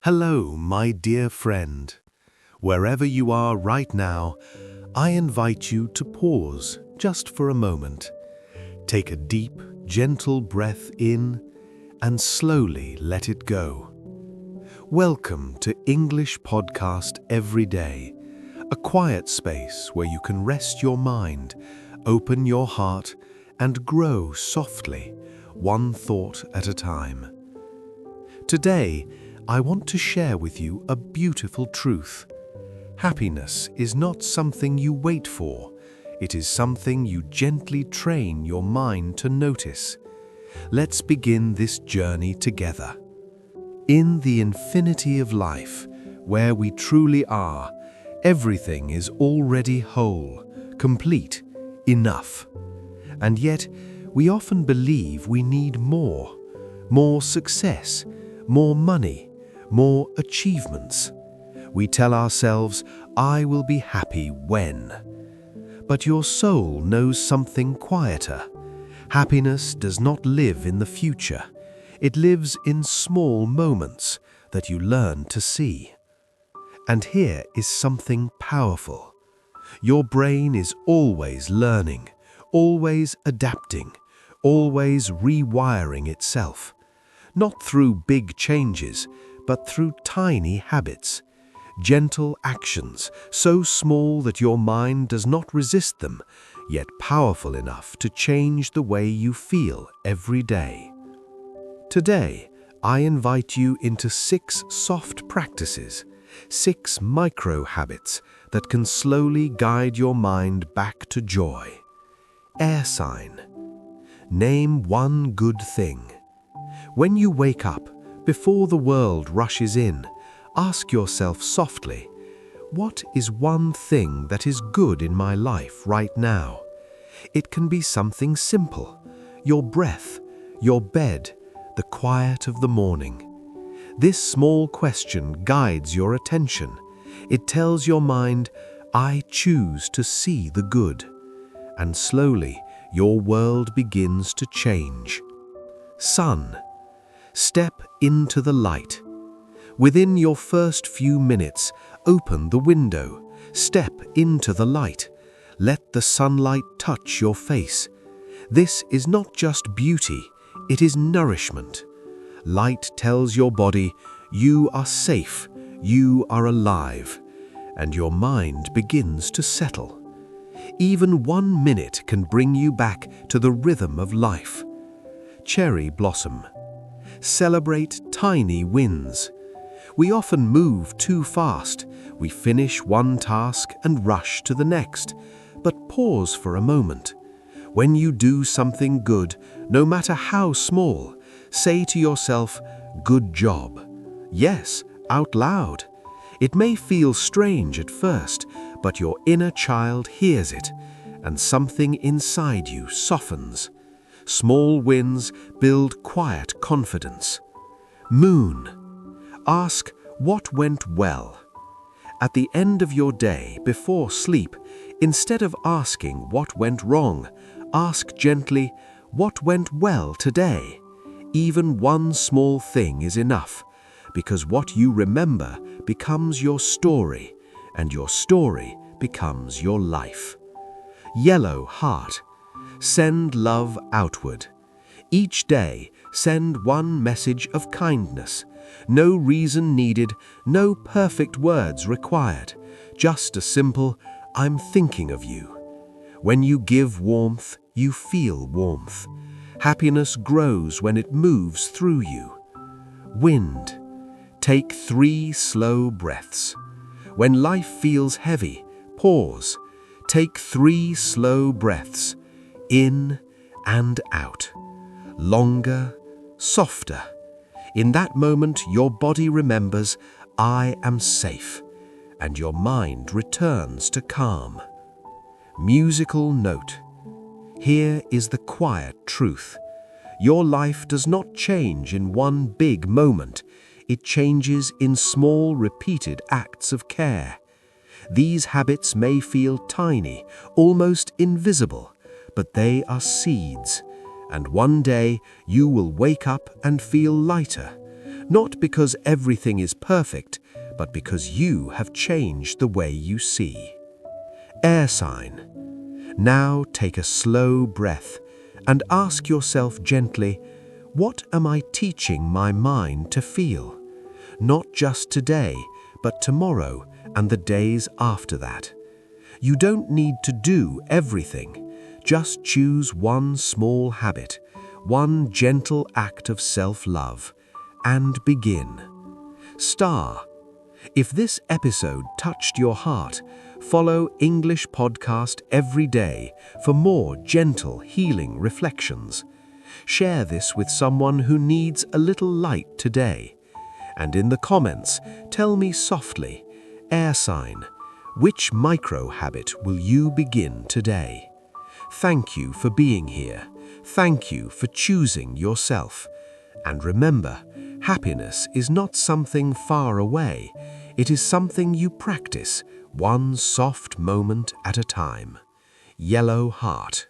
Hello, my dear friend. Wherever you are right now, I invite you to pause just for a moment. Take a deep, gentle breath in and slowly let it go. Welcome to English Podcast Every Day, a quiet space where you can rest your mind, open your heart, and grow softly, one thought at a time. Today, I want to share with you a beautiful truth. Happiness is not something you wait for. It is something you gently train your mind to notice. Let's begin this journey together. In the infinity of life, where we truly are, everything is already whole, complete, enough. And yet, we often believe we need more success, more money, more achievements. We tell ourselves, I will be happy when. But your soul knows something quieter. Happiness does not live in the future. It lives in small moments that you learn to see. And here is something powerful. Your brain is always learning, always adapting, always rewiring itself. Not through big changes, but through tiny habits, gentle actions, so small that your mind does not resist them, yet powerful enough to change the way you feel every day. Today, I invite you into 6 soft practices, 6 micro habits that can slowly guide your mind back to joy. Air sign. Name one good thing. When you wake up, before the world rushes in, ask yourself softly, what is one thing that is good in my life right now? It can be something simple, your breath, your bed, the quiet of the morning. This small question guides your attention. It tells your mind, I choose to see the good. And slowly, your world begins to change. Sun. Step into the light. Within your first few minutes, open the window, step into the light. Let the sunlight touch your face. This is not just beauty, it is nourishment. Light tells your body, you are safe, you are alive, and your mind begins to settle. Even 1 minute can bring you back to the rhythm of life. Cherry blossom. Celebrate tiny wins. We often move too fast. We finish one task and rush to the next. But pause for a moment. When you do something good, no matter how small, say to yourself, good job. Yes, out loud. It may feel strange at first, but your inner child hears it, and something inside you softens. Small wins build quiet confidence. Moon. Ask what went well. At the end of your day, before sleep, instead of asking what went wrong, ask gently, what went well today? Even one small thing is enough, because what you remember becomes your story, and your story becomes your life. Yellow heart. Send love outward. Each day, send one message of kindness. No reason needed, no perfect words required. Just a simple, I'm thinking of you. When you give warmth, you feel warmth. Happiness grows when it moves through you. Wind. Take 3 slow breaths. When life feels heavy, pause. Take 3 slow breaths. In and out. Longer, softer. In that moment, your body remembers, I am safe, and your mind returns to calm. Musical note. Here is the quiet truth. Your life does not change in one big moment. It changes in small, repeated acts of care. These habits may feel tiny, almost invisible, but they are seeds, and one day you will wake up and feel lighter, Not because everything is perfect, but because you have changed the way you see. Air sign. Now take a slow breath and ask yourself gently, what am I teaching my mind to feel? Not just today, but tomorrow and the days after that. You don't need to do everything. Just choose one small habit, one gentle act of self-love, and begin. Star. If this episode touched your heart, follow English Podcast every day for more gentle, healing reflections. Share this with someone who needs a little light today. And in the comments, tell me softly, air sign, which micro habit will you begin today? Thank you for being here. Thank you for choosing yourself. And remember, happiness is not something far away. It is something you practice, one soft moment at a time. Yellow Heart.